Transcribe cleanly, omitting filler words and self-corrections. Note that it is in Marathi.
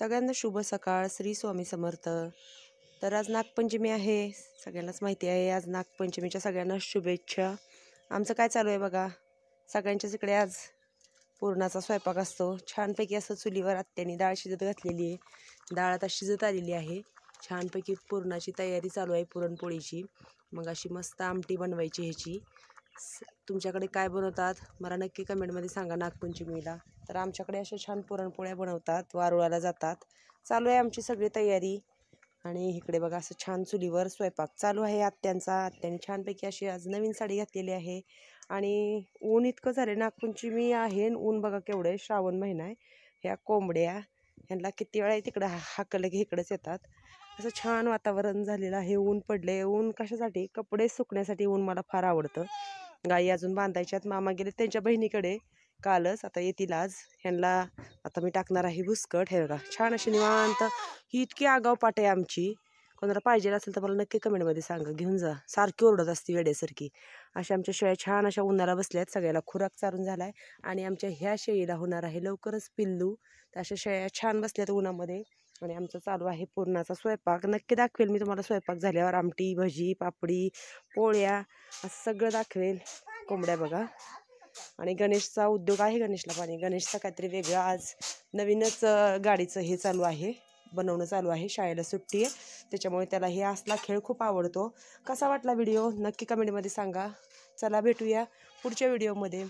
सगळ्यांना शुभ सकाळ. श्री स्वामी समर्थ. तर आज नागपंचमी आहे, सगळ्यांनाच माहिती आहे. आज नागपंचमीच्या सगळ्यांना शुभेच्छा. आमचं काय चालू आहे बघा, सगळ्यांच्याच इकडे आज पुरणाचा स्वयंपाक असतो. छानपैकी असं चुलीवर आत्याने डाळ शिजत घातलेली आहे. डाळ आता शिजत आलेली आहे. छानपैकी पुरणाची तयारी चालू आहे, पुरणपोळीची. मग अशी मस्त आमटी बनवायची ह्याची. तुमच्याकडे काय बनवतात मला नक्की कमेंटमध्ये सांगा नागपंचमीला. तर आमच्याकडे अशा छान पुरणपोळ्या बनवतात, वारुळाला जातात. चालू आहे आमची सगळी तयारी. आणि इकडे बघा असं छान चुलीवर स्वयंपाक चालू आहे आत्यांचा. आत्याने छानपैकी अशी आज नवीन साडी घातलेली आहे. आणि ऊन इतकं झालं, नागपंचमी आहे, ऊन बघा केवढं आहे. श्रावण महिना आहे. ह्या कोंबड्या ह्यांना किती वेळा तिकडं हाकलं की इकडंच येतात. असं छान वातावरण झालेलं आहे. ऊन पडले. ऊन कशासाठी? कपडे सुकण्यासाठी ऊन मला फार आवडतं. गाई अजून बांधायच्यात. मामा गेले त्यांच्या बहिणीकडे कालच, आता येतील आज. ह्यांना आता मी टाकणार आहे बुसकट. हे बघा छान अशी निवांत. ही इतकी आगाव पाट आहे आमची. कोणाला पाहिजे असेल तर मला नक्की कमेंटमध्ये सांगा, घेऊन जा. सारखी ओरडत असते वेड्यासारखी. अशा आमच्या शेळ्या छान अशा उन्हाला बसल्या आहेत. सगळ्याला खुराक चारून झाला आहे. आणि आमच्या ह्या शेळीला होणार आहे लवकरच पिल्लू. तर अशा शेळ्या छान बसल्यात उन्हामध्ये. आणि आमचं चालू आहे पुरणाचा स्वयंपाक. नक्की दाखवेल मी तुम्हाला स्वयंपाक झाल्यावर. आमटी, भजी, पापडी, पोळ्या असं सगळं दाखवेल. कोंबड्या बघा. आणि गणेशचा उद्योग आहे, गणेशला पाणी. गणेशचा काहीतरी वेगळं आज नवीनच गाडीचं हे चालू आहे, बनवणं चालू आहे. शाळेला सुट्टी आहे त्याच्यामुळे त्याला हे असला खेळ खूप आवडतो. कसा वाटला व्हिडिओ नक्की कमेंटमध्ये सांगा. चला भेटूया पुढच्या व्हिडिओमध्ये.